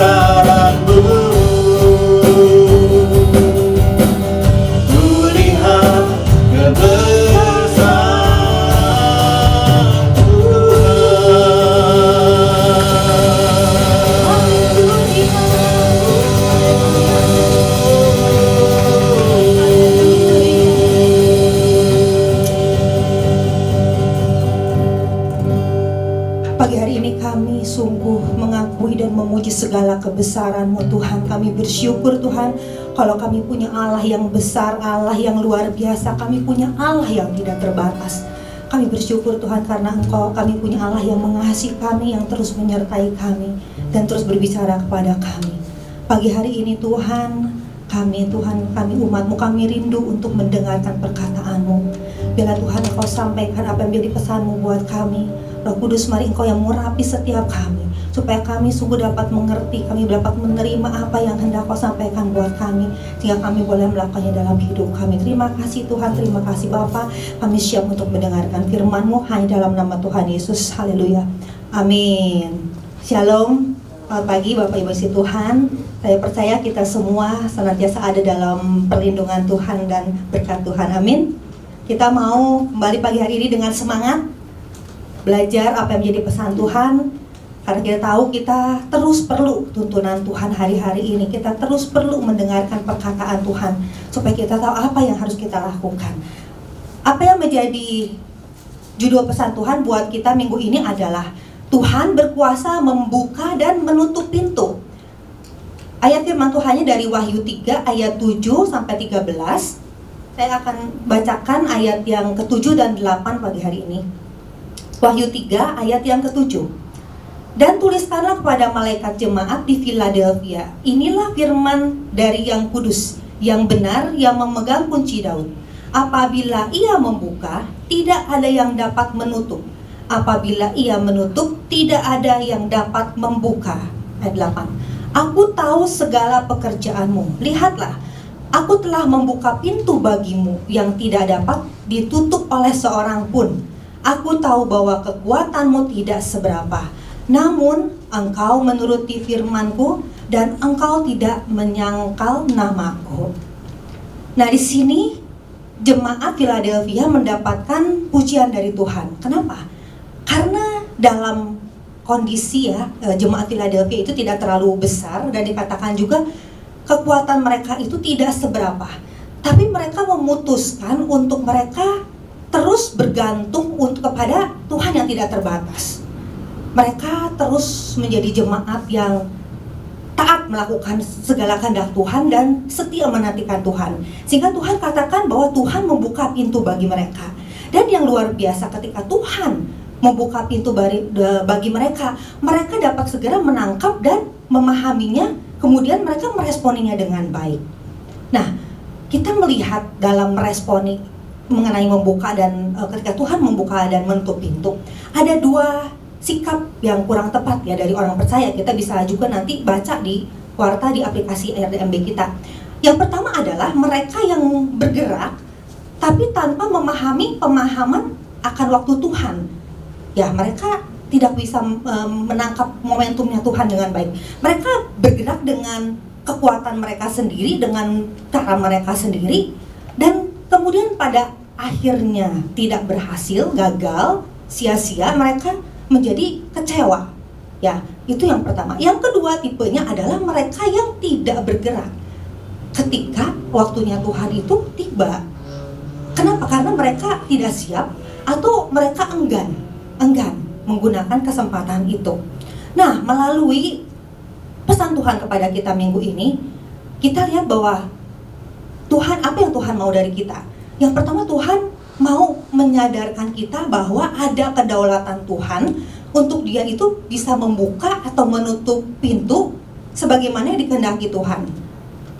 kebesaran-Mu. Kulihat kebesaran Pagi hari ini kami sungguh mengakui dan memuji segala kebesaran-Mu Tuhan. Kami bersyukur Tuhan, kalau kami punya Allah yang besar, Allah yang luar biasa. Kami punya Allah yang tidak terbatas. Kami bersyukur Tuhan karena Engkau, kami punya Allah yang mengasihi kami, yang terus menyertai kami dan terus berbicara kepada kami. Pagi hari ini Tuhan, kami umat-Mu, kami rindu untuk mendengarkan perkataan-Mu. Bila Tuhan Engkau sampaikan apa yang menjadi pesan-Mu buat kami. Roh Kudus, mari Engkau yang merapi setiap kami, supaya kami sungguh dapat mengerti, kami dapat menerima apa yang hendak Kau sampaikan buat kami, sehingga kami boleh melakukannya dalam hidup kami. Terima kasih Tuhan, terima kasih Bapa. Kami siap untuk mendengarkan firman-Mu hanya dalam nama Tuhan Yesus. Haleluya, amin. Shalom, selamat pagi Bapak Ibu si Tuhan. Saya percaya kita semua senantiasa ada dalam perlindungan Tuhan dan berkat Tuhan, amin. Kita mau kembali pagi hari ini dengan semangat belajar apa yang menjadi pesan Tuhan, karena kita tahu kita terus perlu tuntunan Tuhan hari-hari ini. Kita terus perlu mendengarkan perkataan Tuhan supaya kita tahu apa yang harus kita lakukan. Apa yang menjadi judul pesan Tuhan buat kita minggu ini adalah Tuhan berkuasa membuka dan menutup pintu. Ayat firman Tuhannya dari Wahyu 3 ayat 7 sampai 13. Saya akan bacakan ayat yang ke-7 dan 8 pagi hari ini. Wahyu 3 ayat yang ke-7. Dan tuliskanlah kepada malaikat jemaat di Philadelphia, inilah firman dari yang kudus, yang benar, yang memegang kunci Daud. Apabila ia membuka, tidak ada yang dapat menutup. Apabila ia menutup, tidak ada yang dapat membuka. Ayat 8. Aku tahu segala pekerjaanmu. Lihatlah, aku telah membuka pintu bagimu yang tidak dapat ditutup oleh seorang pun. Aku tahu bahwa kekuatanmu tidak seberapa, namun engkau menuruti firmanku dan engkau tidak menyangkal namaku. Nah, di sini jemaat Philadelphia mendapatkan pujian dari Tuhan. Kenapa? Karena dalam kondisi jemaat Philadelphia itu tidak terlalu besar, dan dikatakan juga kekuatan mereka itu tidak seberapa. Tapi mereka memutuskan untuk mereka terus bergantung kepada Tuhan yang tidak terbatas. Mereka terus menjadi jemaat yang taat melakukan segala kehendak Tuhan dan setia menantikan Tuhan. Sehingga Tuhan katakan bahwa Tuhan membuka pintu bagi mereka. Dan yang luar biasa, ketika Tuhan membuka pintu bagi mereka, mereka dapat segera menangkap dan memahaminya, kemudian mereka meresponinya dengan baik. Nah, kita melihat dalam meresponi mengenai membuka dan ketika Tuhan membuka dan menutup pintu, ada dua sikap yang kurang tepat ya dari orang percaya. Kita bisa juga nanti baca di warta di aplikasi RDMB kita. Yang pertama adalah mereka yang bergerak tapi tanpa memahami pemahaman akan waktu Tuhan. Ya, mereka tidak bisa menangkap momentumnya Tuhan dengan baik. Mereka bergerak dengan kekuatan mereka sendiri, dengan cara mereka sendiri, dan kemudian pada akhirnya tidak berhasil, gagal, sia-sia, mereka menjadi kecewa. Ya, itu yang pertama. Yang kedua tipenya adalah mereka yang tidak bergerak ketika waktunya Tuhan itu tiba. Kenapa? Karena mereka tidak siap atau mereka enggan menggunakan kesempatan itu. Nah, melalui pesan Tuhan kepada kita minggu ini, kita lihat bahwa Tuhan, apa yang Tuhan mau dari kita? Yang pertama, Tuhan mau menyadarkan kita bahwa ada kedaulatan Tuhan untuk Dia itu bisa membuka atau menutup pintu sebagaimana yang dikehendaki Tuhan.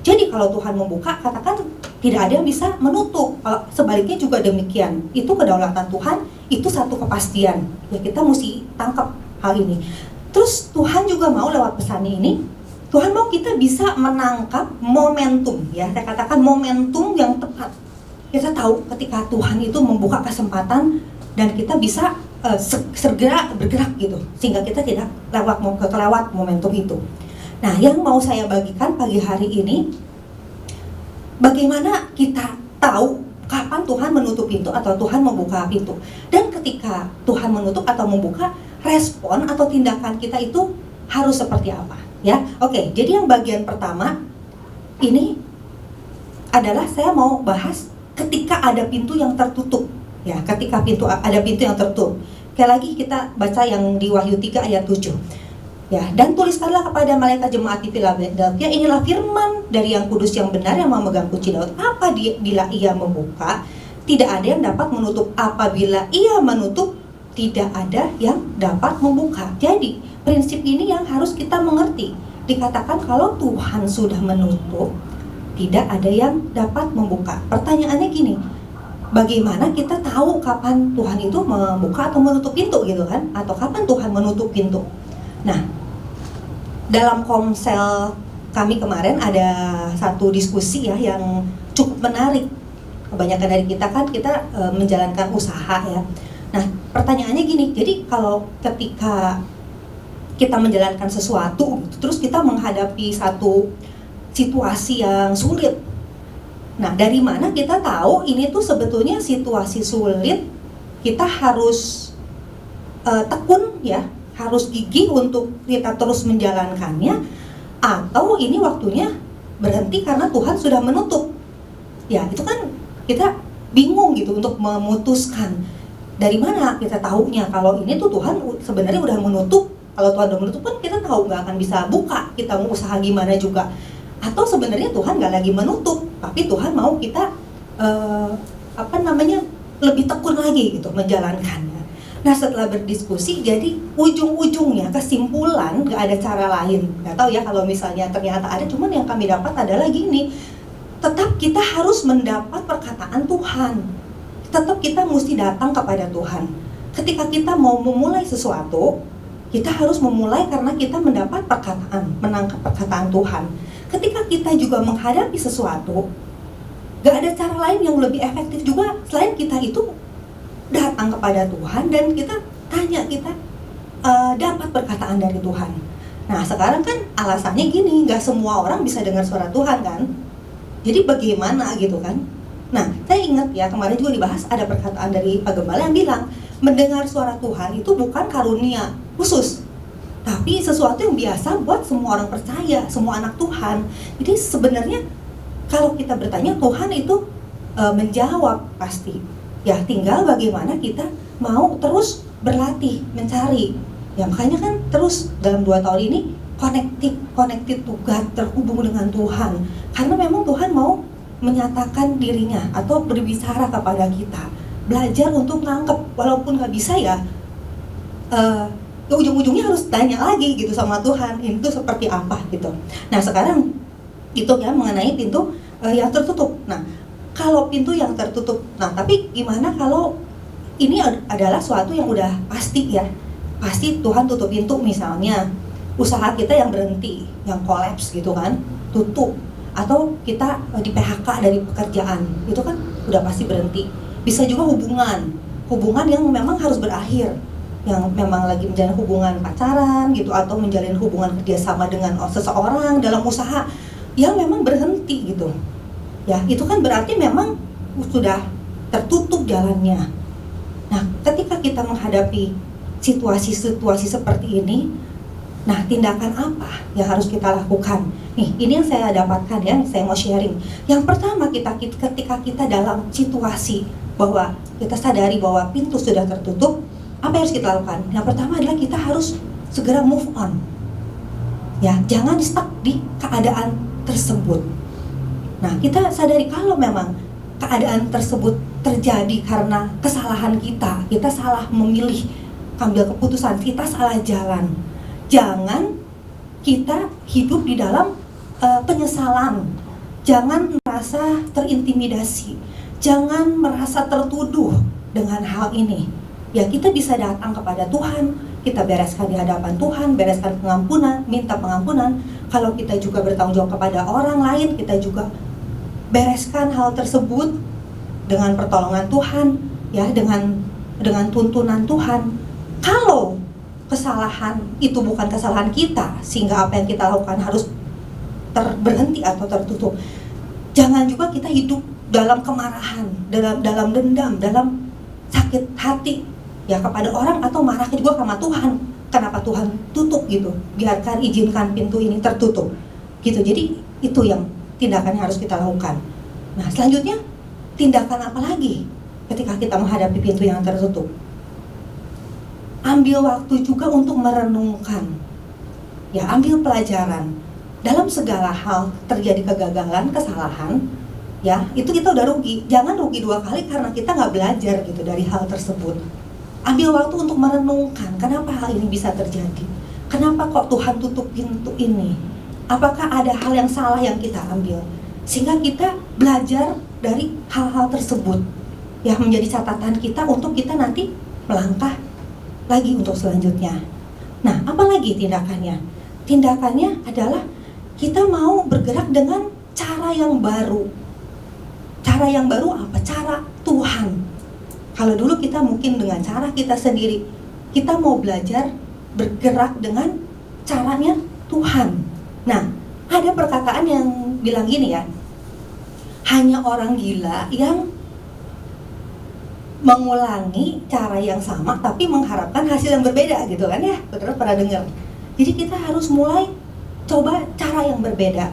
Jadi kalau Tuhan membuka, katakan tidak ada yang bisa menutup. Sebaliknya juga demikian. Itu kedaulatan Tuhan, itu satu kepastian. Ya, kita mesti tangkap hal ini. Terus Tuhan juga mau lewat pesan ini, Tuhan mau kita bisa menangkap momentum, ya, saya katakan momentum yang tepat. Kita tahu ketika Tuhan itu membuka kesempatan dan kita bisa segera bergerak gitu, sehingga kita tidak kelewat momentum itu. Nah, yang mau saya bagikan pagi hari ini, bagaimana kita tahu kapan Tuhan menutup pintu atau Tuhan membuka pintu. Dan ketika Tuhan menutup atau membuka, respon atau tindakan kita itu harus seperti apa, ya? Oke, jadi yang bagian pertama ini adalah saya mau bahas ketika ada pintu yang tertutup, ya, ketika ada pintu yang tertutup. Sekali lagi kita baca yang di Wahyu 3 ayat 7. Ya, dan tuliskanlah kepada malaikat jemaat di Philadelphia, inilah firman dari yang kudus yang benar yang memegang kunci Daud. Apabila ia membuka, tidak ada yang dapat menutup. Apabila ia menutup, tidak ada yang dapat membuka. Jadi, prinsip ini yang harus kita mengerti. Dikatakan kalau Tuhan sudah menutup, tidak ada yang dapat membuka. Pertanyaannya gini, bagaimana kita tahu kapan Tuhan itu membuka atau menutup pintu gitu kan? Atau kapan Tuhan menutup pintu? Nah, dalam komsel kami kemarin ada satu diskusi ya yang cukup menarik. Kebanyakan dari kita kan menjalankan usaha ya. Nah, pertanyaannya gini, jadi kalau ketika kita menjalankan sesuatu, terus kita menghadapi satu situasi yang sulit. Nah, dari mana kita tahu ini tuh sebetulnya situasi sulit, kita harus tekun ya, harus gigih untuk kita terus menjalankannya, atau ini waktunya berhenti karena Tuhan sudah menutup. Ya, itu kan kita bingung gitu untuk memutuskan. Dari mana kita tahunya kalau ini tuh Tuhan sebenarnya udah menutup. Kalau Tuhan udah menutup kan kita tahu nggak akan bisa buka, kita mau usaha gimana juga. Atau sebenarnya Tuhan nggak lagi menutup, tapi Tuhan mau kita lebih tekun lagi gitu menjalankannya. Nah, setelah berdiskusi, jadi ujung-ujungnya kesimpulan nggak ada cara lain. Nggak tahu ya kalau misalnya ternyata ada, cuman yang kami dapat adalah gini, tetap kita harus mendapat perkataan Tuhan. Tetap kita mesti datang kepada Tuhan. Ketika kita mau memulai sesuatu, kita harus memulai karena kita mendapat perkataan, menangkap perkataan Tuhan. Ketika kita juga menghadapi sesuatu, nggak ada cara lain yang lebih efektif juga selain kita itu datang kepada Tuhan dan kita tanya, kita dapat perkataan dari Tuhan. Nah, sekarang kan alasannya gini, nggak semua orang bisa dengar suara Tuhan kan. Jadi bagaimana gitu kan. Nah, saya ingat ya kemarin juga dibahas ada perkataan dari Pak Gembala yang bilang mendengar suara Tuhan itu bukan karunia khusus, tapi sesuatu yang biasa buat semua orang percaya, semua anak Tuhan. Jadi sebenarnya kalau kita bertanya, Tuhan itu menjawab pasti. Ya, tinggal bagaimana kita mau terus berlatih, mencari. Ya, makanya kan terus dalam 2 tahun ini connected to God, terhubung dengan Tuhan. Karena memang Tuhan mau menyatakan dirinya atau berbicara kepada kita. Belajar untuk nangkep, walaupun nggak bisa ya, ujung-ujungnya harus tanya lagi gitu sama Tuhan, itu seperti apa gitu. Nah, sekarang itu ya mengenai pintu yang tertutup. Nah, kalau pintu yang tertutup, nah tapi gimana kalau ini adalah suatu yang udah pasti ya, pasti Tuhan tutup pintu, misalnya usaha kita yang berhenti, yang kolaps gitu kan, tutup, atau kita di PHK dari pekerjaan, itu kan udah pasti berhenti. Bisa juga hubungan yang memang harus berakhir, yang memang lagi menjalin hubungan pacaran gitu, atau menjalin hubungan kerjasama dengan seseorang dalam usaha yang memang berhenti gitu. Ya, itu kan berarti memang sudah tertutup jalannya. Nah, ketika kita menghadapi situasi-situasi seperti ini, nah tindakan apa yang harus kita lakukan? Nih, ini yang saya dapatkan ya, saya mau sharing. Yang pertama, ketika kita dalam situasi bahwa kita sadari bahwa pintu sudah tertutup, apa yang harus kita lakukan? Yang pertama adalah kita harus segera move on. Ya, jangan stuck di keadaan tersebut. Nah, kita sadari kalau memang keadaan tersebut terjadi karena kesalahan kita salah memilih, ambil keputusan, kita salah jalan. Jangan kita hidup di dalam penyesalan. Jangan merasa terintimidasi. Jangan merasa tertuduh dengan hal ini. Ya, kita bisa datang kepada Tuhan, kita bereskan di hadapan Tuhan, bereskan pengampunan, minta pengampunan. Kalau kita juga bertanggung jawab kepada orang lain, kita juga bereskan hal tersebut dengan pertolongan Tuhan, ya, dengan tuntunan Tuhan. Kalau kesalahan itu bukan kesalahan kita sehingga apa yang kita lakukan harus berhenti atau tertutup, jangan juga kita hidup dalam kemarahan, dalam dendam, dalam sakit hati ya kepada orang, atau marahnya juga sama Tuhan. Kenapa Tuhan tutup gitu? Biarkan, izinkan pintu ini tertutup gitu. Jadi itu yang tindakan yang harus kita lakukan. Nah selanjutnya, tindakan apa lagi ketika kita menghadapi pintu yang tertutup? Ambil waktu juga untuk merenungkan, ya, ambil pelajaran. Dalam segala hal terjadi kegagalan, kesalahan, ya, itu kita udah rugi. Jangan rugi 2 kali karena kita nggak belajar gitu dari hal tersebut. Ambil waktu untuk merenungkan, kenapa hal ini bisa terjadi? Kenapa kok Tuhan tutup pintu ini? Apakah ada hal yang salah yang kita ambil? Sehingga kita belajar dari hal-hal tersebut, ya, menjadi catatan kita untuk kita nanti melangkah lagi untuk selanjutnya. Nah, apa lagi tindakannya? Tindakannya adalah kita mau bergerak dengan cara yang baru. Cara yang baru apa? Cara Tuhan. Kalau dulu kita mungkin dengan cara kita sendiri, kita mau belajar bergerak dengan caranya Tuhan. Nah, ada perkataan yang bilang gini ya, hanya orang gila yang mengulangi cara yang sama tapi mengharapkan hasil yang berbeda gitu kan ya, saudara pernah dengar. Jadi kita harus mulai coba cara yang berbeda,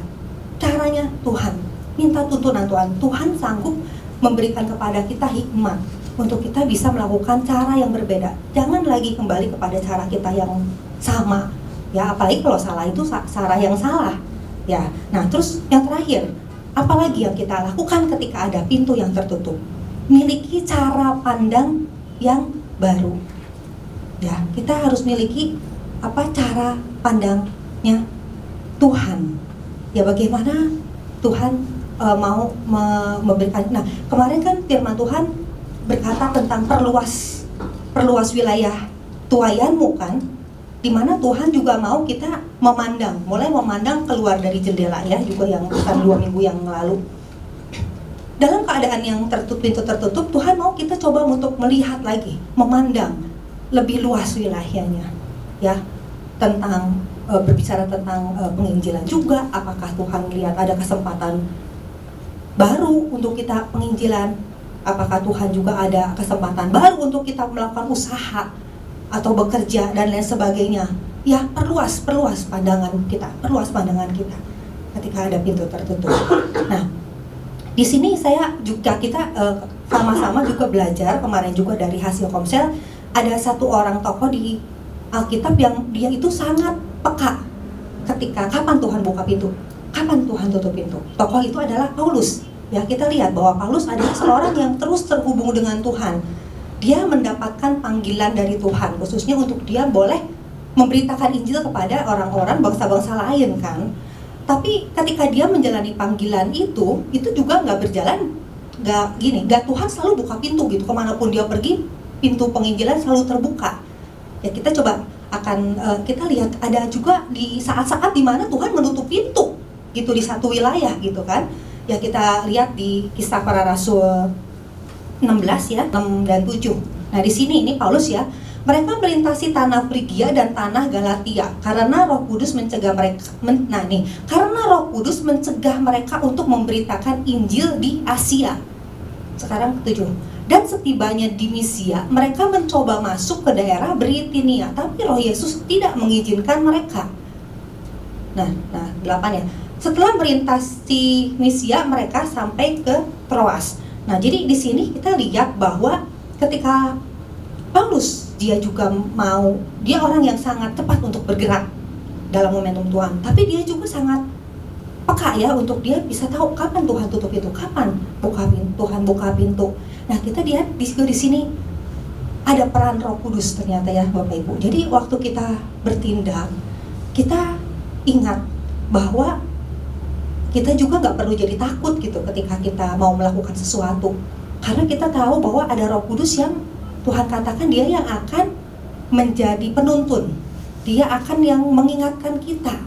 caranya Tuhan, minta tuntunan Tuhan. Tuhan sanggup memberikan kepada kita hikmat untuk kita bisa melakukan cara yang berbeda. Jangan lagi kembali kepada cara kita yang sama, ya, apalagi kalau salah itu cara yang salah, ya. Nah, terus yang terakhir, apalagi yang kita lakukan ketika ada pintu yang tertutup? Miliki cara pandang yang baru, ya. Kita harus miliki cara pandangnya Tuhan, ya, bagaimana Tuhan mau memberikan. Nah, kemarin kan firman Tuhan berkata tentang perluas wilayah tuayanmu kan, dimana Tuhan juga mau kita mulai memandang keluar dari jendela ya, juga yang bukan 2 minggu yang lalu. Dalam keadaan yang pintu tertutup, Tuhan mau kita coba untuk melihat lagi, memandang lebih luas wilayahnya, ya, tentang berbicara tentang penginjilan juga. Apakah Tuhan lihat ada kesempatan baru untuk kita penginjilan? Apakah Tuhan juga ada kesempatan baru untuk kita melakukan usaha atau bekerja dan lain sebagainya? Ya, perluas pandangan kita ketika ada pintu tertutup. Nah, di sini kita sama-sama juga belajar kemarin juga dari hasil Komsel, ada satu orang tokoh di Alkitab yang dia itu sangat peka ketika kapan Tuhan buka pintu, kapan Tuhan tutup pintu. Tokoh itu adalah Paulus. Ya, kita lihat bahwa Paulus adalah seorang yang terus terhubung dengan Tuhan. Dia mendapatkan panggilan dari Tuhan, khususnya untuk dia boleh memberitakan Injil kepada orang-orang bangsa-bangsa lain kan. Tapi ketika dia menjalani panggilan itu juga nggak berjalan, nggak Tuhan selalu buka pintu gitu. Kemanapun dia pergi, pintu penginjilan selalu terbuka. Ya, kita coba kita lihat ada juga di saat-saat dimana Tuhan menutup pintu gitu di satu wilayah gitu kan. Ya, kita lihat di Kisah Para Rasul 16 ya, 6 dan 7. Nah, di sini ini Paulus ya, mereka melintasi tanah Frigia dan tanah Galatia karena Roh Kudus mencegah mereka. Karena Roh Kudus mencegah mereka untuk memberitakan Injil di Asia. Sekarang ke-7. Dan setibanya di Misia, mereka mencoba masuk ke daerah Britinia, tapi Roh Yesus tidak mengizinkan mereka. Nah, 8 ya. Setelah melintasi Misia, mereka sampai ke Troas. Nah, jadi di sini kita lihat bahwa ketika Paulus, dia orang yang sangat cepat untuk bergerak dalam momentum Tuhan, tapi dia juga sangat peka ya untuk dia bisa tahu kapan Tuhan tutup pintu, kapan Tuhan buka pintu. Nah, kita lihat di sini ada peran Roh Kudus ternyata ya Bapak Ibu. Jadi waktu kita bertindak, kita ingat bahwa kita juga nggak perlu jadi takut gitu ketika kita mau melakukan sesuatu, karena kita tahu bahwa ada Roh Kudus yang Tuhan katakan dia yang akan menjadi penuntun, dia akan yang mengingatkan kita,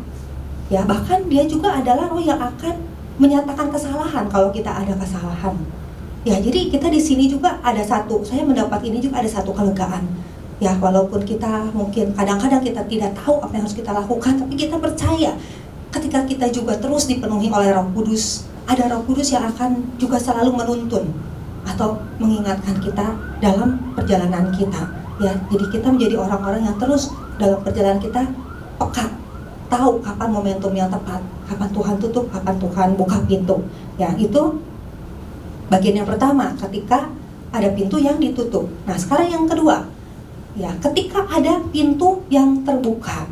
ya, bahkan dia juga adalah Roh yang akan menyatakan kesalahan kalau kita ada kesalahan. Ya, jadi kita di sini juga ada saya mendapat ini juga ada satu kelegaan Ya, walaupun kita mungkin kadang-kadang kita tidak tahu apa yang harus kita lakukan, tapi kita percaya ketika kita juga terus dipenuhi oleh Roh Kudus, ada Roh Kudus yang akan juga selalu menuntun atau mengingatkan kita dalam perjalanan kita. Ya, jadi kita menjadi orang-orang yang terus dalam perjalanan kita peka, tahu kapan momentum yang tepat, kapan Tuhan tutup, kapan Tuhan buka pintu. Ya, itu bagian yang pertama, ketika ada pintu yang ditutup. Nah, sekarang yang kedua, ya, ketika ada pintu yang terbuka.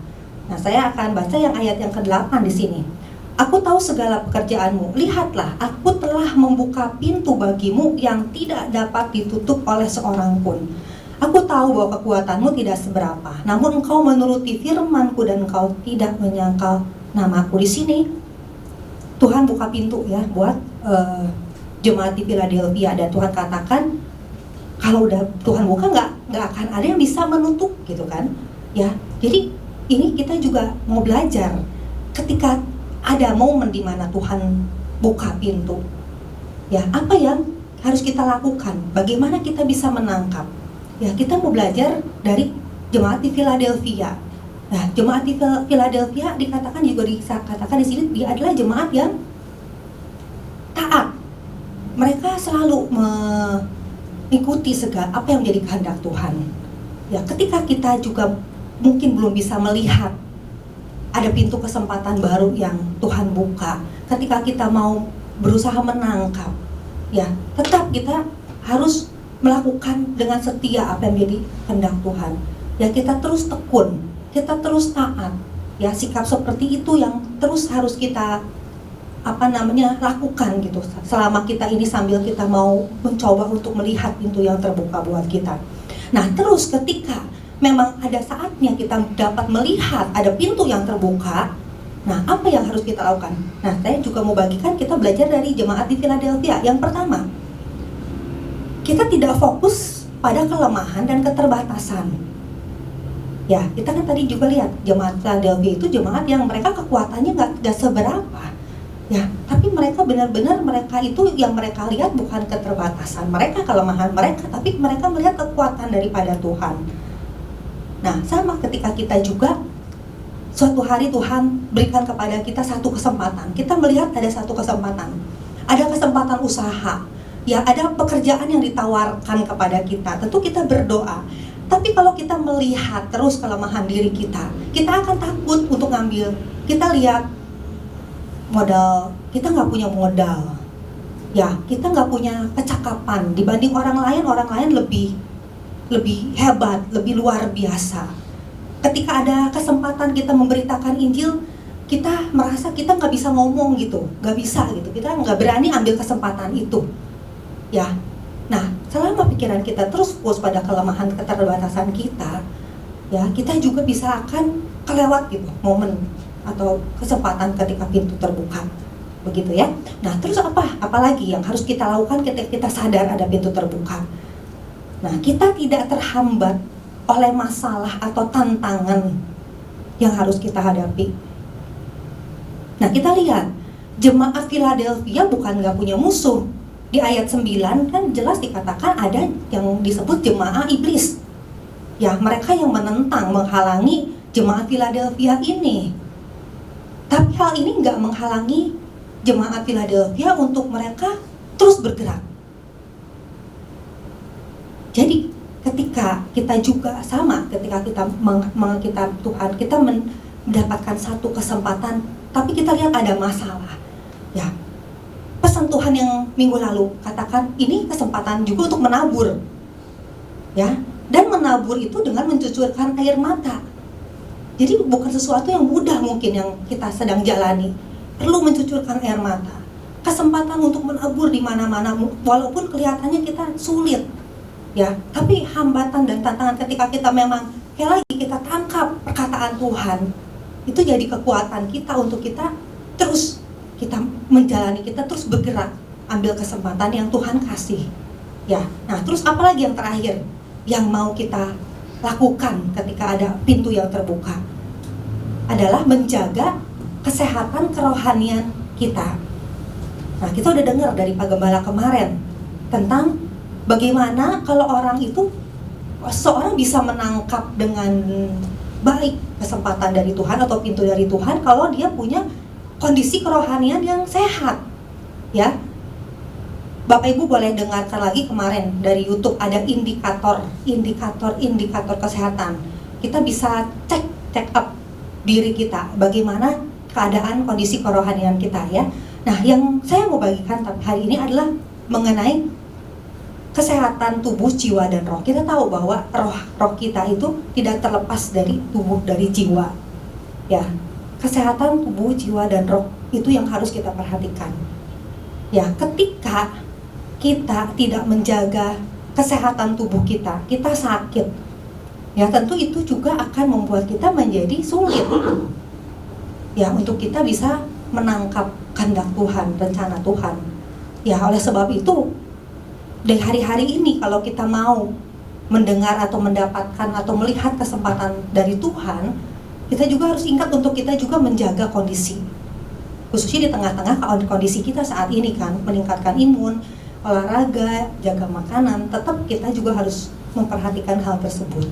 Nah, saya akan baca yang ayat yang ke-8 di sini. Aku tahu segala pekerjaanmu. Lihatlah, aku telah membuka pintu bagimu yang tidak dapat ditutup oleh seorang pun. Aku tahu bahwa kekuatanmu tidak seberapa, namun engkau menuruti firman-Ku dan engkau tidak menyangkal namaku. Di sini Tuhan buka pintu ya buat jemaat di Philadelphia, dan Tuhan katakan kalau udah Tuhan buka nggak akan ada yang bisa menutup gitu kan ya. Jadi ini kita juga mau belajar ketika ada momen di mana Tuhan buka pintu ya, apa yang harus kita lakukan, bagaimana kita bisa menangkap ya. Kita mau belajar dari jemaat di Philadelphia. Nah, jemaat di Philadelphia dikatakan juga dikatakan di sini dia adalah jemaat yang taat. Mereka selalu mengikuti segala apa yang menjadi kehendak Tuhan. Ya, ketika kita juga mungkin belum bisa melihat ada pintu kesempatan baru yang Tuhan buka, ketika kita mau berusaha menangkap, ya, tetap kita harus melakukan dengan setia apa yang menjadi kehendak Tuhan. Ya, kita terus tekun, kita terus taat. Ya, sikap seperti itu yang terus harus kita lakukan gitu selama kita ini, sambil kita mau mencoba untuk melihat pintu yang terbuka buat kita. Nah, terus ketika memang ada saatnya kita dapat melihat ada pintu yang terbuka, nah, apa yang harus kita lakukan? Nah, saya juga mau bagikan, kita belajar dari jemaat di Philadelphia. Yang pertama, kita tidak fokus pada kelemahan dan keterbatasan. Ya, kita kan tadi juga lihat jemaat Philadelphia itu jemaat yang mereka kekuatannya nggak seberapa. Ya, tapi mereka benar-benar, mereka itu yang mereka lihat bukan keterbatasan mereka, kelemahan mereka, tapi mereka melihat kekuatan daripada Tuhan. Nah, sama ketika kita juga suatu hari Tuhan berikan kepada kita satu kesempatan. Kita melihat ada satu kesempatan. Ada kesempatan usaha. Ya, ada pekerjaan yang ditawarkan kepada kita. Tentu kita berdoa. Tapi kalau kita melihat terus kelemahan diri kita akan takut untuk ngambil. Kita lihat modal, kita nggak punya modal. Ya, kita nggak punya kecakapan dibanding orang lain lebih hebat, lebih luar biasa. Ketika ada kesempatan kita memberitakan Injil, kita merasa kita nggak bisa ngomong gitu, nggak bisa gitu, kita nggak berani ambil kesempatan itu. Ya, nah, selama pikiran kita terus fokus pada kelemahan, keterbatasan kita, ya, kita juga bisa akan kelewat gitu momen atau kesempatan ketika pintu terbuka, begitu ya. Nah, terus apalagi yang harus kita lakukan ketika kita sadar ada pintu terbuka? Nah, kita tidak terhambat oleh masalah atau tantangan yang harus kita hadapi. Nah, kita lihat jemaat Philadelphia bukan nggak punya musuh. Di ayat 9 kan jelas dikatakan ada yang disebut jemaah iblis. Ya, mereka yang menentang, menghalangi jemaat Philadelphia ini. Tapi hal ini nggak menghalangi jemaat Philadelphia untuk mereka terus bergerak. Jadi ketika kita juga sama, ketika kita mengikat Tuhan, kita mendapatkan satu kesempatan, tapi kita lihat ada masalah. Ya, pesan Tuhan yang minggu lalu katakan ini kesempatan juga untuk menabur. Ya, dan menabur itu dengan mencucurkan air mata. Jadi bukan sesuatu yang mudah mungkin yang kita sedang jalani. Perlu mencucurkan air mata. Kesempatan untuk menabur di mana-mana, walaupun kelihatannya kita sulit. Ya, tapi hambatan dan tantangan ketika kita memang sekali lagi kita tangkap perkataan Tuhan, itu jadi kekuatan kita untuk kita terus kita menjalani, kita terus bergerak, ambil kesempatan yang Tuhan kasih. Ya, nah, terus apalagi yang terakhir yang mau kita lakukan ketika ada pintu yang terbuka adalah menjaga kesehatan kerohanian kita. Nah, kita udah dengar dari Pak Gembala kemarin tentang bagaimana kalau orang itu seorang bisa menangkap dengan baik kesempatan dari Tuhan atau pintu dari Tuhan kalau dia punya kondisi kerohanian yang sehat, ya. Bapak Ibu boleh dengarkan lagi kemarin dari YouTube ada indikator kesehatan. Kita bisa check up diri kita, bagaimana keadaan kondisi kerohanian kita, ya. Nah, yang saya mau bagikan hari ini adalah mengenai kesehatan tubuh, jiwa, dan roh. Kita tahu bahwa roh kita itu tidak terlepas dari tubuh, dari jiwa, ya. Kesehatan tubuh, jiwa, dan roh itu yang harus kita perhatikan, ya. Ketika kita tidak menjaga kesehatan tubuh kita, kita sakit, ya, tentu itu juga akan membuat kita menjadi sulit, ya, untuk kita bisa menangkap kehendak Tuhan, rencana Tuhan. Ya, oleh sebab itu dari hari-hari ini kalau kita mau mendengar atau mendapatkan atau melihat kesempatan dari Tuhan, kita juga harus ingat untuk kita juga menjaga kondisi, khususnya di tengah-tengah kondisi kita saat ini kan, meningkatkan imun, olahraga, jaga makanan, tetap kita juga harus memperhatikan hal tersebut.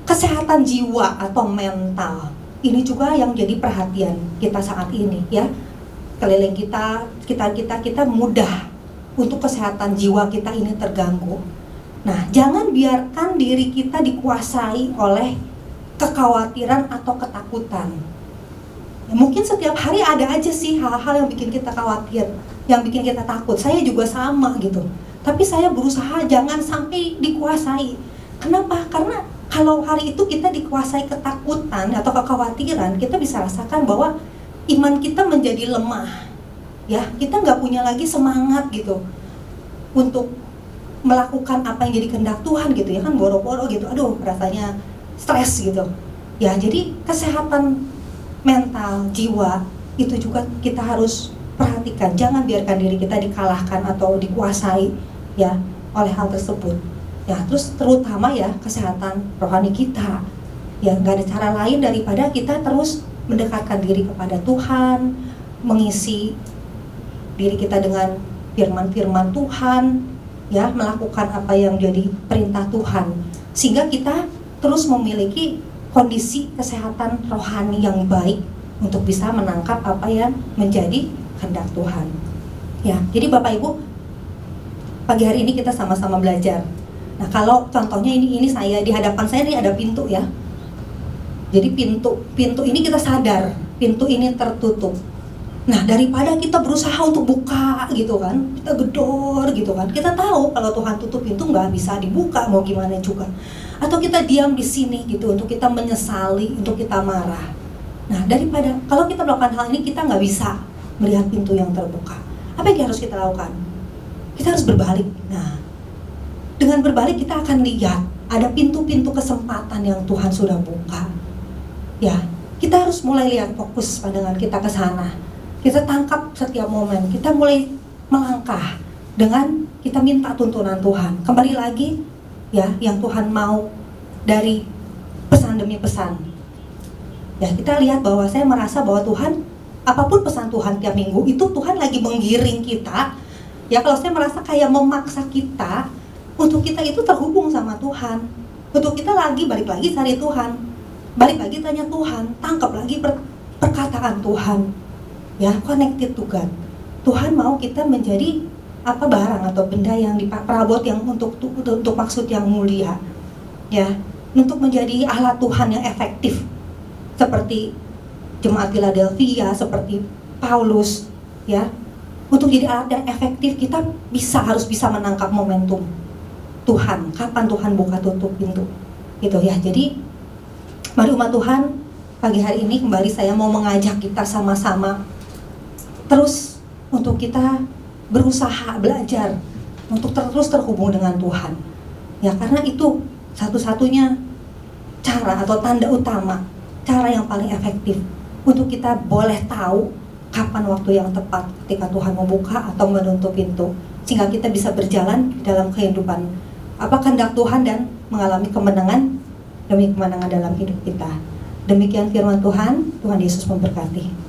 Kesehatan jiwa atau mental ini juga yang jadi perhatian kita saat ini, ya. Keliling kita mudah untuk kesehatan jiwa kita ini terganggu. Nah, jangan biarkan diri kita dikuasai oleh kekhawatiran atau ketakutan. Ya, mungkin setiap hari ada aja sih hal-hal yang bikin kita khawatir, yang bikin kita takut. Saya juga sama gitu. Tapi saya berusaha jangan sampai dikuasai. Kenapa? Karena kalau hari itu kita dikuasai ketakutan atau kekhawatiran, kita bisa rasakan bahwa iman kita menjadi lemah, ya. Kita nggak punya lagi semangat gitu untuk melakukan apa yang jadi kehendak Tuhan gitu, ya kan, boro-boro gitu. Aduh, rasanya stres gitu. Ya, jadi kesehatan mental, jiwa itu juga kita harus perhatikan. Jangan biarkan diri kita dikalahkan atau dikuasai, ya, oleh hal tersebut. Ya, terus terutama ya kesehatan rohani kita. Ya, nggak ada cara lain daripada kita terus mendekatkan diri kepada Tuhan, mengisi diri kita dengan firman-firman Tuhan, ya, melakukan apa yang jadi perintah Tuhan, sehingga kita terus memiliki kondisi kesehatan rohani yang baik untuk bisa menangkap apa yang menjadi kehendak Tuhan. Ya, jadi Bapak Ibu, pagi hari ini kita sama-sama belajar. Nah, kalau contohnya ini saya di hadapan saya ini ada pintu, ya. Jadi pintu ini kita sadar, pintu ini tertutup. Nah, daripada kita berusaha untuk buka gitu kan, kita gedor gitu kan. Kita tahu kalau Tuhan tutup pintu nggak bisa dibuka, mau gimana juga. Atau kita diam di sini gitu untuk kita menyesali, untuk kita marah. Nah, daripada kalau kita melakukan hal ini, kita nggak bisa melihat pintu yang terbuka. Apa yang harus kita lakukan? Kita harus berbalik. Nah, dengan berbalik kita akan lihat ada pintu-pintu kesempatan yang Tuhan sudah buka. Ya, kita harus mulai lihat, fokus pandangan kita ke sana. Kita tangkap setiap momen, kita mulai melangkah dengan kita minta tuntunan Tuhan. Kembali lagi, ya, yang Tuhan mau dari pesan demi pesan. Ya, kita lihat bahwa saya merasa bahwa Tuhan, apapun pesan Tuhan tiap minggu, itu Tuhan lagi menggiring kita. Ya, kalau saya merasa kayak memaksa kita untuk kita itu terhubung sama Tuhan, untuk kita balik lagi cari Tuhan, balik lagi tanya Tuhan, tangkap lagi perkataan Tuhan, ya, connected to God. Tuhan mau kita menjadi apa, barang atau benda yang diperabot yang untuk maksud yang mulia, ya, untuk menjadi alat Tuhan yang efektif, seperti jemaat Philadelphia, seperti Paulus, ya. Untuk jadi alat yang efektif, kita harus bisa menangkap momentum Tuhan, kapan Tuhan buka tutup pintu, gitu ya. Jadi mari umat Tuhan, pagi hari ini kembali saya mau mengajak kita sama-sama terus untuk kita berusaha belajar untuk terus terhubung dengan Tuhan, ya, karena itu satu-satunya cara atau tanda utama, cara yang paling efektif untuk kita boleh tahu kapan waktu yang tepat ketika Tuhan membuka atau menutup pintu, sehingga kita bisa berjalan dalam kehidupan kehendak Tuhan dan mengalami kemenangan demi kemenangan dalam hidup kita. Demikian firman Tuhan. Tuhan Yesus memberkati.